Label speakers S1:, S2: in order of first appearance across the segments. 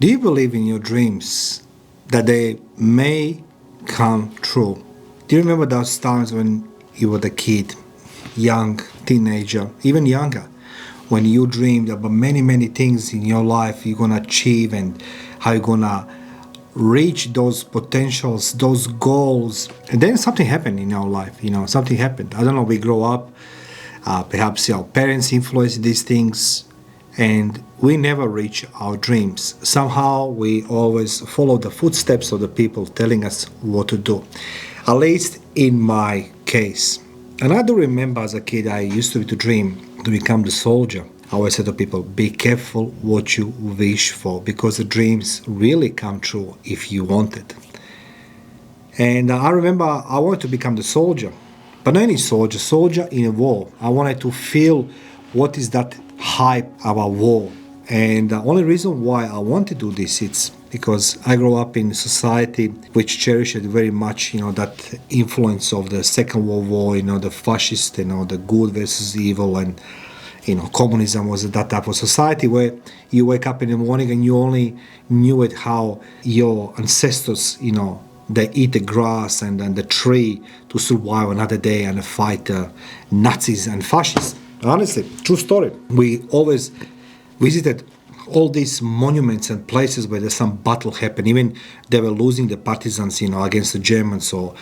S1: Do you believe in your dreams that they may come true? Do you remember those times when you were the kid, young, teenager, even younger, when you dreamed about many things in your life you're gonna achieve and how you're gonna reach those potentials, those goals, and then something happened in our life. Something happened. I don't know. We grow up. Perhaps our parents influence these things, and we never reach our dreams. Somehow we always follow the footsteps of the people telling us what to do. At least in my case. And I do remember as a kid I used to dream to become the soldier. I always say to people, be careful what you wish for, because the dreams really come true if you want it. And I remember I wanted to become the soldier, but not any soldier in a war. I wanted to feel what is that hype about war. And the only reason why I want to do this is because I grew up in a society which cherished very much, that influence of the Second World War, the fascist, the good versus evil, and communism was that type of society where you wake up in the morning and you only knew it how your ancestors, they eat the grass and the tree to survive another day and fight Nazis and fascists. Honestly, true story. We always visited all these monuments and places where there's some battle happened. Even they were losing the partisans, against the Germans or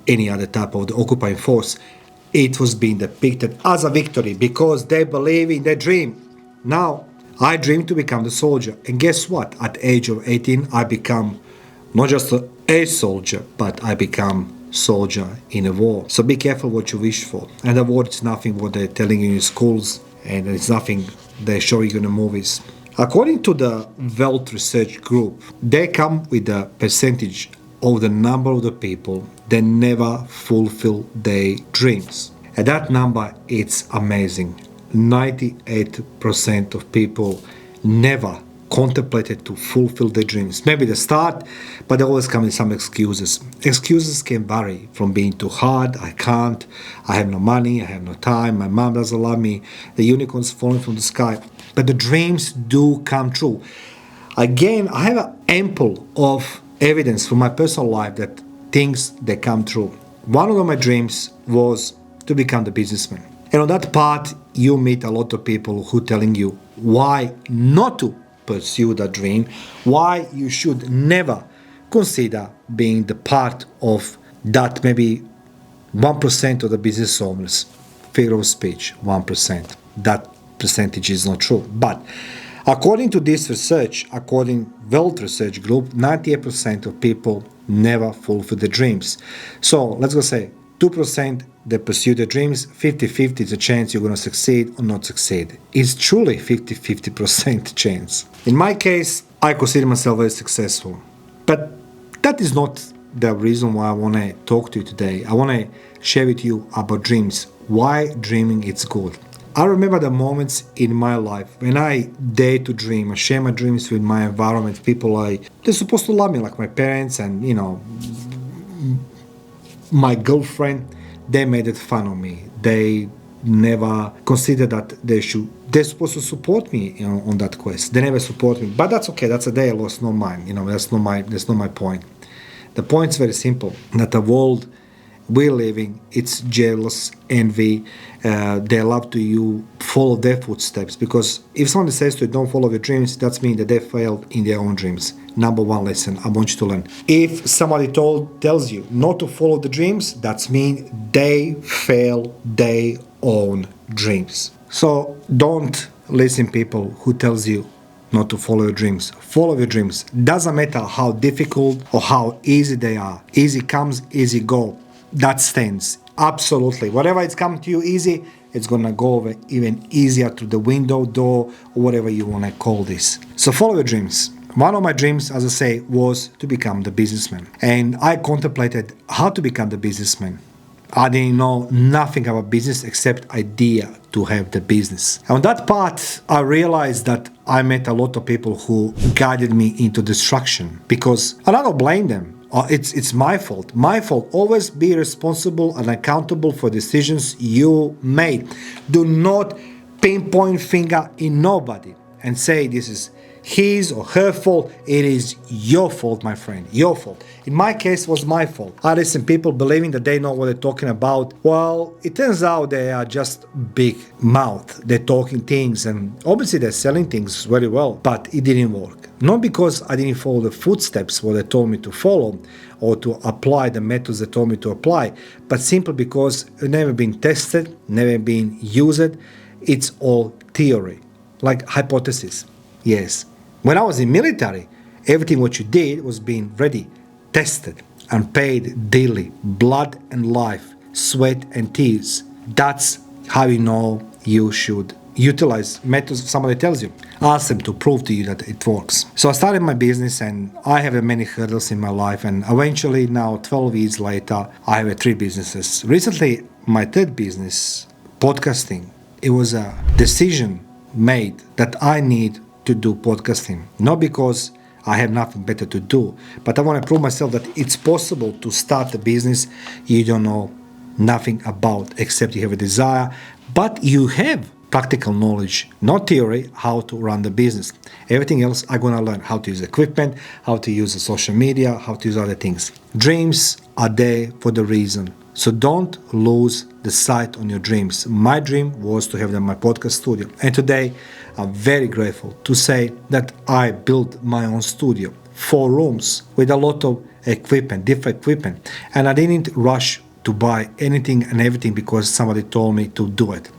S1: any other type of the occupying force. It was being depicted as a victory because they believe in their dream. Now, I dream to become the soldier. And guess what? At the age of 18, I become not just a soldier, but I become soldier in a war. So be careful what you wish for. And the war is nothing what they're telling you in schools, and it's nothing they show you in the movies. According to the Wealth Research Group, they come with a percentage of the number of the people that never fulfill their dreams. And that number, it's amazing. 98% of people never contemplated to fulfill their dreams. Maybe they start, but they always come with some excuses. Excuses can vary from being too hard, I can't, I have no money, I have no time, my mom doesn't love me, the unicorn's falling from the sky. But the dreams do come true. Again, I have ample of evidence from my personal life that things they come true. One of my dreams was to become the businessman. And on that part, you meet a lot of people who telling you why not to pursue that dream, why you should never consider being the part of that maybe 1% of the business owners. Figure of speech, 1%. That percentage is not true. But according to this research, according Wealth Research Group, 98% of people never fulfill their dreams. So let's go say 2% they pursue their dreams, 50-50 is a chance you're going to succeed or not succeed. It's truly 50-50% chance. In my case, I consider myself very successful. But that is not the reason why I want to talk to you today. I want to share with you about dreams, why dreaming is good. I remember the moments in my life when I dare to dream, I share my dreams with my environment, people they're supposed to love me, like my parents and, my girlfriend. They made it fun of me. They never considered that they're supposed to support me on that quest. They never support me. But that's okay, that's a day I lost, not mine. That's not my point. The point is very simple, that the world we're living, it's jealous, envy, they love to you follow their footsteps, because if someone says to you don't follow your dreams, that means that they failed in their own dreams. Number one lesson I want you to learn. If somebody tells you not to follow the dreams, that means they fail their own dreams. So don't listen people who tells you not to follow your dreams. Follow your dreams. Doesn't matter how difficult or how easy they are. Easy comes, easy go. That stands. Absolutely. Whatever it's come to you easy, it's going to go over even easier through the window, door, or whatever you want to call this. So follow your dreams. One of my dreams, as I say, was to become the businessman. And I contemplated how to become the businessman. I didn't know nothing about business except idea to have the business. And on that part, I realized that I met a lot of people who guided me into destruction, because I don't blame them. It's my fault. My fault. Always be responsible and accountable for decisions you made. Do not pinpoint finger in nobody and say this is his or her fault. It is your fault, my friend, your fault. In my case, it was my fault. I listen people believing that they know what they're talking about. Well, it turns out they are just big mouth. They're talking things and obviously they're selling things very well, but it didn't work. Not because I didn't follow the footsteps what they told me to follow or to apply the methods they told me to apply, but simply because it never been tested, never been used. It's all theory, like hypothesis. Yes. When I was in military, everything what you did was being ready, tested, and paid daily, blood and life, sweat and tears. That's how you know you should utilize methods somebody tells you. Ask them to prove to you that it works. So I started my business and I have many hurdles in my life, and eventually now 12 years later, I have 3 businesses. Recently, my 3rd business, podcasting, it was a decision made that I need to do podcasting. Not because I have nothing better to do, but I want to prove myself that it's possible to start a business you don't know nothing about except you have a desire, but you have practical knowledge, not theory, how to run the business. Everything else I'm going to learn how to use equipment, how to use the social media, how to use other things. Dreams are there for the reason. So don't lose the sight on your dreams. My dream was to have my podcast studio. And today I'm very grateful to say that I built my own studio, 4 rooms with a lot of equipment, different equipment. And I didn't rush to buy anything and everything because somebody told me to do it.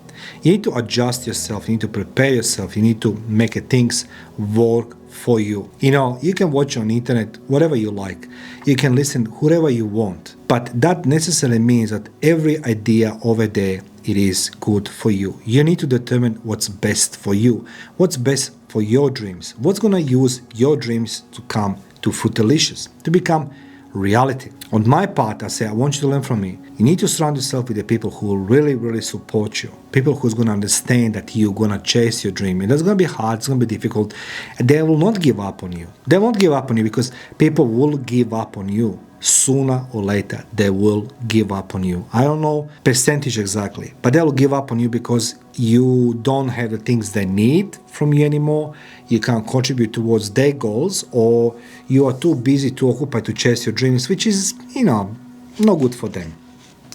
S1: You need to adjust yourself, you need to prepare yourself, you need to make things work for you. You know, you can watch on internet whatever you like, you can listen whoever you want, but that necessarily means that every idea over there, it is good for you. You need to determine what's best for you, what's best for your dreams, what's going to use your dreams to come to fruitalicious, to become reality. On my part, I say, I want you to learn from me. You need to surround yourself with the people who will really, really support you. People who's going to understand that you're going to chase your dream. And that's going to be hard, it's going to be difficult. And they will not give up on you. They won't give up on you because people will give up on you. Sooner or later, they will give up on you. I don't know percentage exactly, but they will give up on you because you don't have the things they need from you anymore. You can't contribute towards their goals, or you are too busy, too occupied to chase your dreams, which is, no good for them.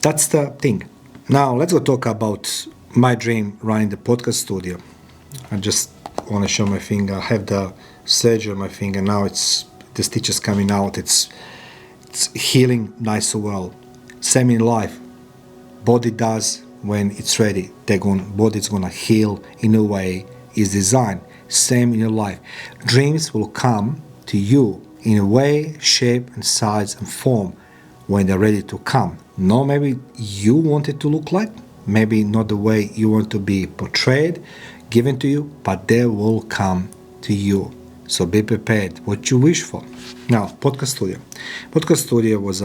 S1: That's the thing. Now, let's go talk about my dream running the podcast studio. I just want to show my finger. I have the surgery on my finger. Now the stitch is coming out. It's healing nice so well. Same in life. Body does when it's ready. Body's gonna heal in a way is designed. Same in your life. Dreams will come to you in a way, shape and size and form when they're ready to come. Not maybe you want it to look like, maybe not the way you want to be portrayed, given to you, but they will come to you. So be prepared what you wish for. Now, podcast studio. Podcast studio was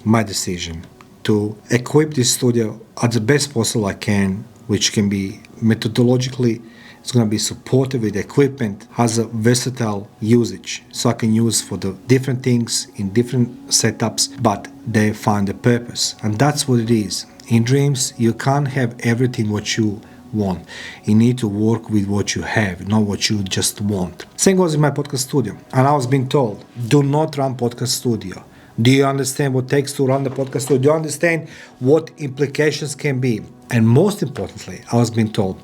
S1: my decision to equip this studio at the best possible I can, which can be methodologically, it's going to be supported with equipment, has a versatile usage. So I can use for the different things in different setups, but they find a purpose. And that's what it is. In dreams, you can't have everything what you want. You need to work with what you have, not what you just want. Same goes in my podcast studio. And I was being told, do not run podcast studio. Do you understand what it takes to run the podcast studio? Do you understand what implications can be? And most importantly, I was being told,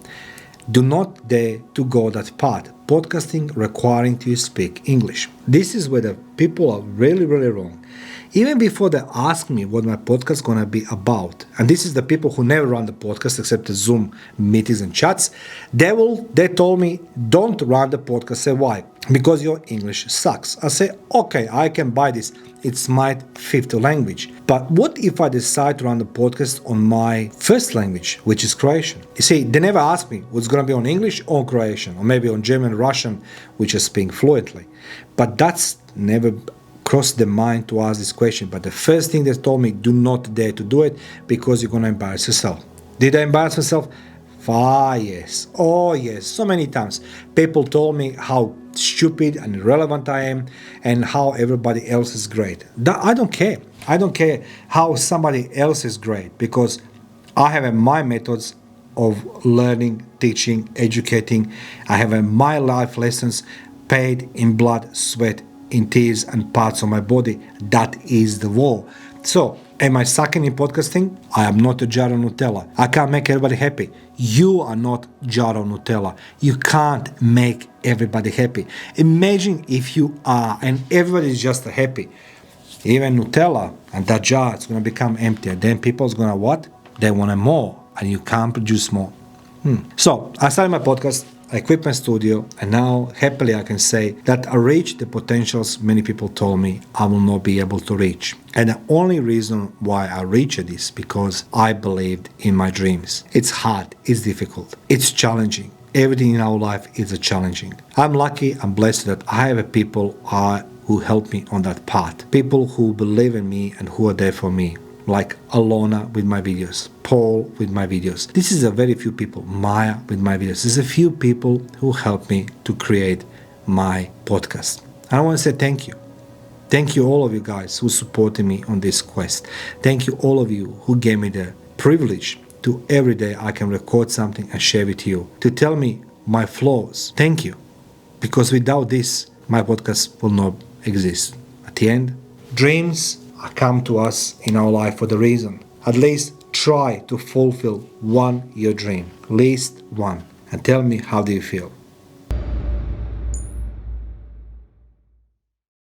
S1: do not dare to go that path. Podcasting requiring you speak English. This is where the people are really, really wrong. Even before they ask me what my podcast is going to be about, and this is the people who never run the podcast except the Zoom meetings and chats, they told me, don't run the podcast. I say, why? Because your English sucks. I say, okay, I can buy this. It's my 5th language. But what if I decide to run the podcast on my first language, which is Croatian? You see, they never ask me what's going to be on English or Croatian, or maybe on German, Russian, which I speak fluently. But that's never crossed their mind to ask this question. But the first thing they told me, do not dare to do it because you're going to embarrass yourself. Did I embarrass myself? Yes. Oh, yes. So many times. People told me how stupid and irrelevant I am and how everybody else is great. I don't care. I don't care how somebody else is great because I have my methods of learning, teaching, educating. I have my life lessons. paid in blood, sweat, in tears and parts of my body. That is the war. So, am I sucking in podcasting? I am not a jar of Nutella. I can't make everybody happy. You are not jar of Nutella. You can't make everybody happy. Imagine if you are and everybody is just happy. Even Nutella and that jar is going to become empty. Then people's going to what? They want more and you can't produce more. So, I started my podcast, I quit my studio, and now happily I can say that I reached the potentials many people told me I will not be able to reach. And the only reason why I reached it is because I believed in my dreams. It's hard, it's difficult, it's challenging. Everything in our life is challenging. I'm lucky, I'm blessed that I have people who help me on that path. People who believe in me and who are there for me. Like Alona with my videos, Paul with my videos. This is a very few people, Maya with my videos. There's a few people who helped me to create my podcast. And I want to say thank you. Thank you all of you guys who supported me on this quest. Thank you all of you who gave me the privilege to every day I can record something and share with you. To tell me my flaws. Thank you. Because without this, my podcast will not exist. At the end, dreams come to us in our life for the reason. At least try to fulfill your dream, least one, and tell me how do you feel.